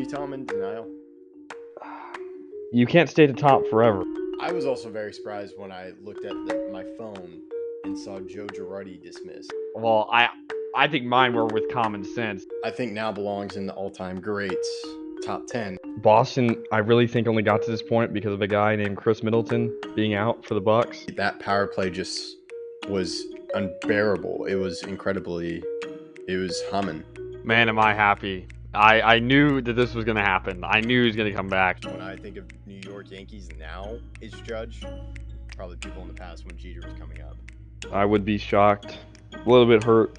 you tell I'm in denial? You can't stay at the top forever. I was also very surprised when I looked at my phone and saw Joe Girardi dismissed. Well, I think mine were with common sense. I think now belongs in the all-time greats top 10. Boston, I really think only got to this point because of a guy named Chris Middleton being out for the Bucks. That power play just was unbearable. It was humming. Man, am I happy. I knew that this was going to happen. I knew he was going to come back. When I think of New York Yankees now is Judge, probably people in the past when Jeter was coming up. I would be shocked. A little bit hurt.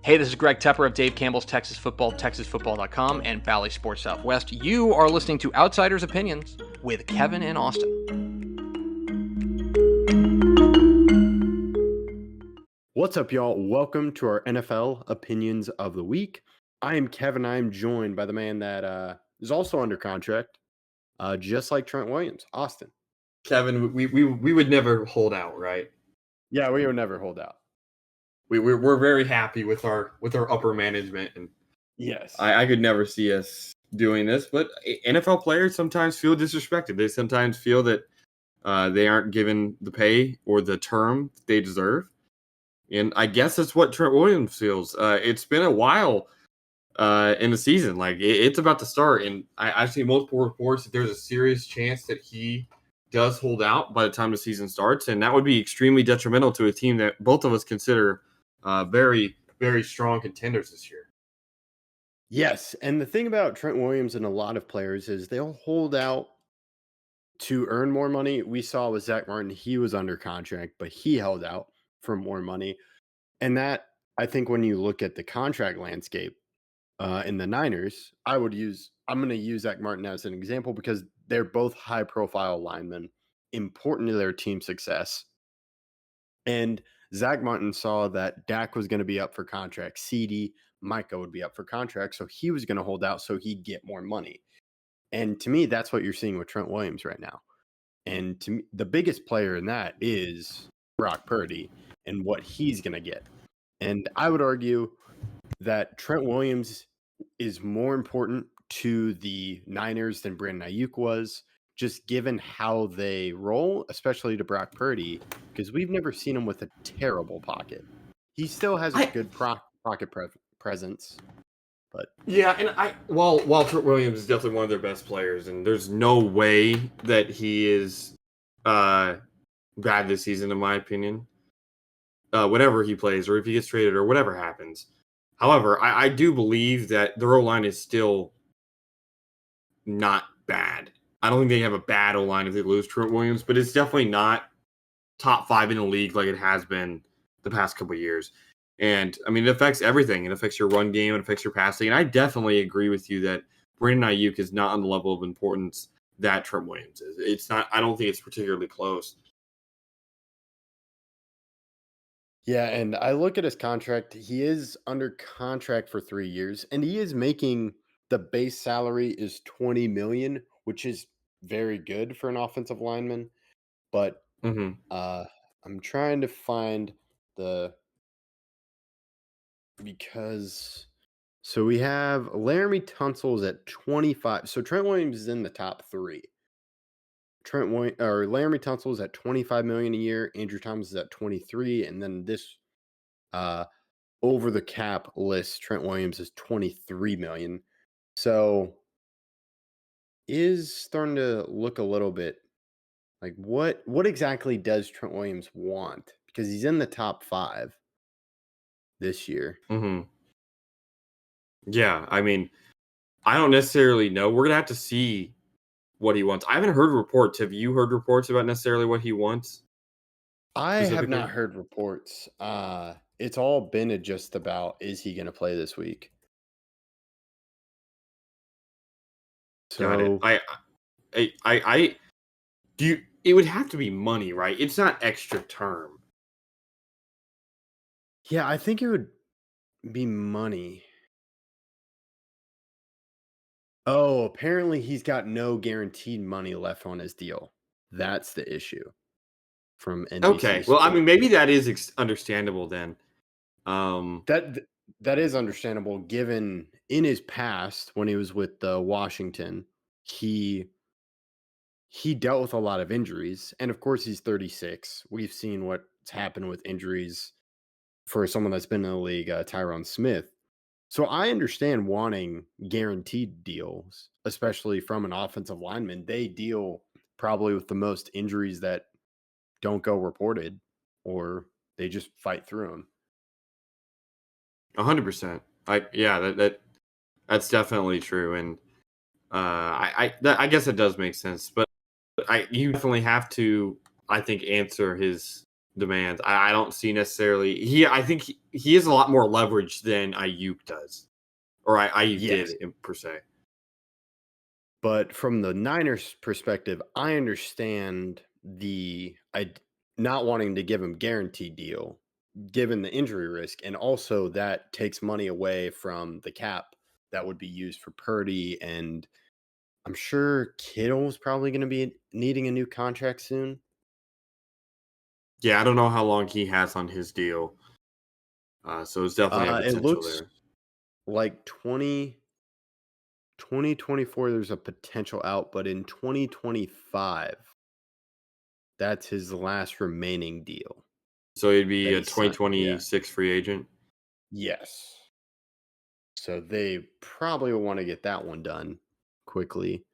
Hey, this is Greg Tepper of Dave Campbell's Texas Football, TexasFootball.com, and Valley Sports Southwest. You are listening to Outsiders Opinions with Kevin and Austin. What's up, y'all? Welcome to our NFL Opinions of the Week. I am Kevin. I am joined by the man that is also under contract, just like Trent Williams, Austin. Kevin, we would never hold out, right? Yeah, we would never hold out. We're very happy with our upper management, and yes, I could never see us doing this. But NFL players sometimes feel disrespected. They sometimes feel that they aren't given the pay or the term they deserve, and I guess that's what Trent Williams feels. It's been a while in the season, like it's about to start, and I've seen multiple reports that there's a serious chance that he does hold out by the time the season starts, and that would be extremely detrimental to a team that both of us consider very, very strong contenders this year. Yes, and the thing about Trent Williams and a lot of players is they'll hold out to earn more money. We saw with Zach Martin, he was under contract, but he held out for more money. And that, I think when you look at the contract landscape in the Niners, I'm going to use Zach Martin as an example because they're both high-profile linemen, important to their team success. And Zach Martin saw that Dak was going to be up for contract. CD, Micah would be up for contract, so he was going to hold out so he'd get more money. And to me, that's what you're seeing with Trent Williams right now. And to me, the biggest player in that is Brock Purdy and what he's going to get. And I would argue that Trent Williams is more important to the Niners than Brandon Ayuk was, just given how they roll, especially to Brock Purdy, because we've never seen him with a terrible pocket. He still has a good pocket presence. But yeah, and while Trent Williams is definitely one of their best players, and there's no way that he is bad this season, in my opinion. Whenever he plays, or if he gets traded, or whatever happens. However, I do believe that the O-line is still not bad. I don't think they have a bad O-line if they lose Trent Williams, but it's definitely not top 5 in the league like it has been the past couple of years. And, I mean, it affects everything. It affects your run game. It affects your passing. And I definitely agree with you that Brandon Ayuk is not on the level of importance that Trent Williams is. It's not. I don't think it's particularly close. yeah, and I look at his contract. He is under contract for 3 years, and he is making the base salary is $20 million, which is very good for an offensive lineman. But I'm trying to find so we have Laramie Tunsil's at 25. So Trent Williams is in the top 3. Laramie Tunsil is at $25 million a year. Andrew Thomas is at 23, and then this over the cap list, Trent Williams is $23 million. So is starting to look a little bit like what exactly does Trent Williams want? Because he's in the top 5 this year. Yeah, I mean, I don't necessarily know. We're gonna have to see what he wants. I haven't heard reports. Have you heard reports about necessarily what he wants? I have not heard reports. It's all been just about, is he going to play this week? So got it. I do you, it would have to be money, right? It's not extra term. Yeah, I think it would be money. Oh, apparently he's got no guaranteed money left on his deal. That's the issue from NBC Okay, well, I mean, maybe that is understandable then. That is understandable given in his past when he was with Washington, he he dealt with a lot of injuries, and of course he's 36. We've seen what's happened with injuries for someone that's been in the league, Tyrone Smith. So I understand wanting guaranteed deals, especially from an offensive lineman. They deal probably with the most injuries that don't go reported, or they just fight through them. 100%. That's definitely true, and I guess it does make sense, but you definitely have to, I think, answer his demands. I don't see necessarily I think he has a lot more leverage than Ayuk does, or Ayuk did Yes. per se. But from the Niners' perspective, I understand not wanting to give him guaranteed deal, given the injury risk, and also that takes money away from the cap that would be used for Purdy, and I'm sure Kittle's probably going to be needing a new contract soon. Yeah, I don't know how long he has on his deal, so it's definitely a It potential looks there. like 2024 there's a potential out, but in 2025 that's his last remaining deal So he'd be that a he's signed. Yeah. 2026 free agent. Yes. So they probably will want to get that one done quickly.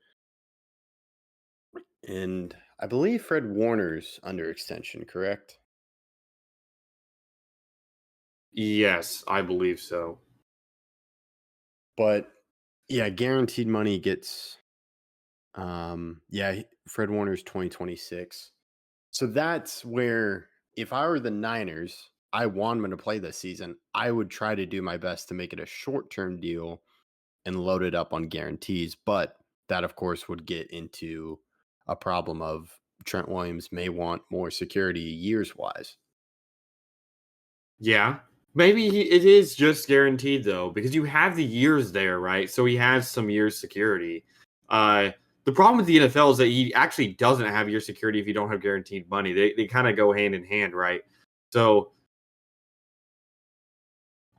And I believe Fred Warner's under extension, correct? Yes, I believe so. But yeah, guaranteed money gets Fred Warner's 2026. So that's where if I were the Niners, I want him to play this season. I would try to do my best to make it a short-term deal and load it up on guarantees, but that of course would get into a problem of Trent Williams may want more security years wise. Yeah. Maybe it is just guaranteed though, because you have the years there, right? So he has some years security. Uh, the problem with the NFL is that he actually doesn't have year security if you don't have guaranteed money. They kind of go hand in hand, right? So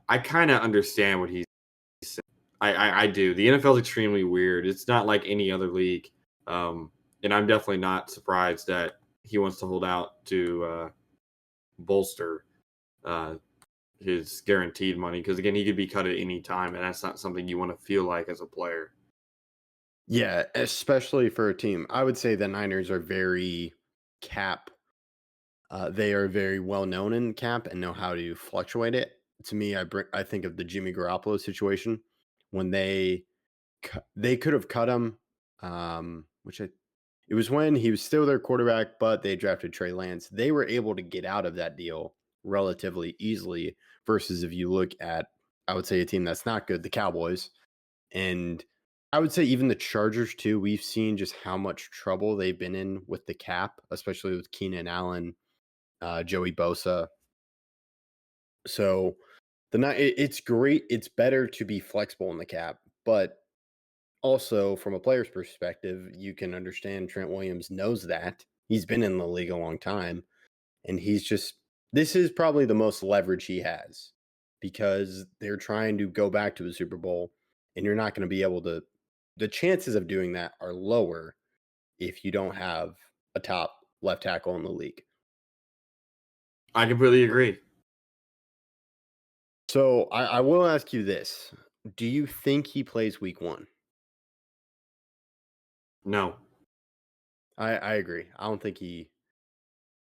I kind of understand what he's saying. I do. The NFL is extremely weird. It's not like any other league, and I'm definitely not surprised that he wants to hold out to bolster uh, his guaranteed money because again he could be cut at any time and that's not something you want to feel like as a player. Yeah, especially for a team. I would say the Niners are very cap. They are very well known in cap and know how to fluctuate it. To me, I think of the Jimmy Garoppolo situation when they could have cut him, which it was when he was still their quarterback, but they drafted Trey Lance. They were able to get out of that deal relatively easily. Versus if you look at, I would say a team that's not good, the Cowboys, and I would say even the Chargers too. We've seen just how much trouble they've been in with the cap, especially with Keenan Allen, Joey Bosa. So it's great. It's better to be flexible in the cap, but also from a player's perspective, you can understand Trent Williams knows that he's been in the league a long time, and this is probably the most leverage he has because they're trying to go back to a Super Bowl, and you're not going to be able to. The chances of doing that are lower if you don't have a top left tackle in the league. I completely agree. So I will ask you this: do you think he plays Week 1? No. I agree. I don't think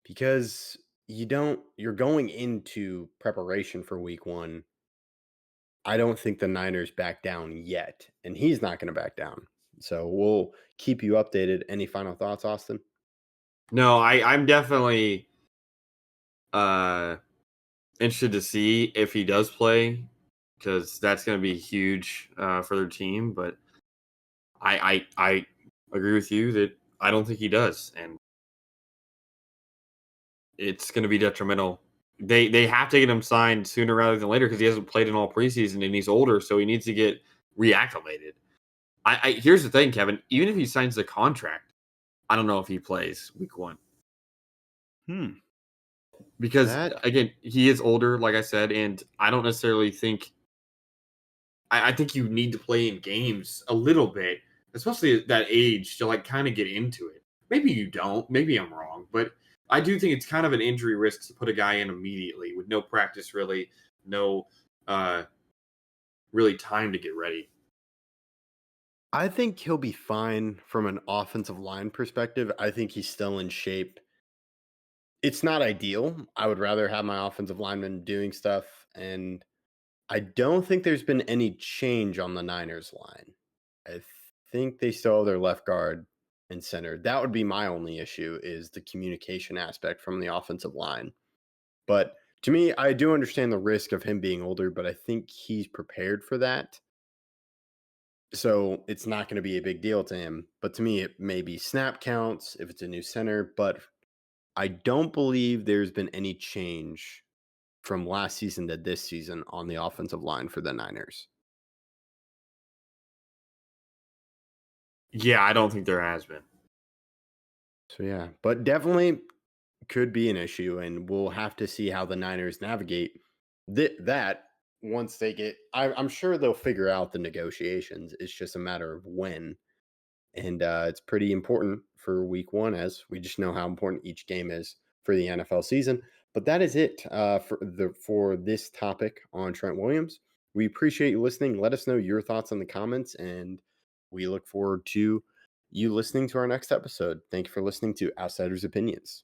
because you're going into preparation for Week 1. I don't think the Niners back down yet, and he's not going to back down. So we'll keep you updated. Any final thoughts, Austin? No, I'm definitely uh interested to see if he does play because that's going to be huge for their team, but I agree with you that I don't think he does, and it's going to be detrimental. They have to get him signed sooner rather than later because he hasn't played in all preseason and he's older, so he needs to get reacclimated. Here's the thing, Kevin. Even if he signs the contract, I don't know if he plays Week 1 because That again he is older, like I said, and I don't necessarily think I think you need to play in games a little bit, especially at that age, to like kind of get into it. Maybe you don't. Maybe I'm wrong, but I do think it's kind of an injury risk to put a guy in immediately with no practice, really, no really time to get ready. I think he'll be fine from an offensive line perspective. I think he's still in shape. It's not ideal. I would rather have my offensive lineman doing stuff, and I don't think there's been any change on the Niners line. I think they still have their left guard and center. That would be my only issue is the communication aspect from the offensive line. But to me, I do understand the risk of him being older, but I think he's prepared for that. So it's not going to be a big deal to him. But to me, it may be snap counts if it's a new center. But I don't believe there's been any change from last season to this season on the offensive line for the Niners. Yeah, I don't think there has been. So yeah, but definitely could be an issue, and we'll have to see how the Niners navigate that once they get. I'm sure they'll figure out the negotiations. It's just a matter of when, and it's pretty important for Week 1, as we just know how important each game is for the NFL season. But that is it for this topic on Trent Williams. We appreciate you listening. Let us know your thoughts in the comments, and we look forward to you listening to our next episode. Thank you for listening to Outsiders Opinions.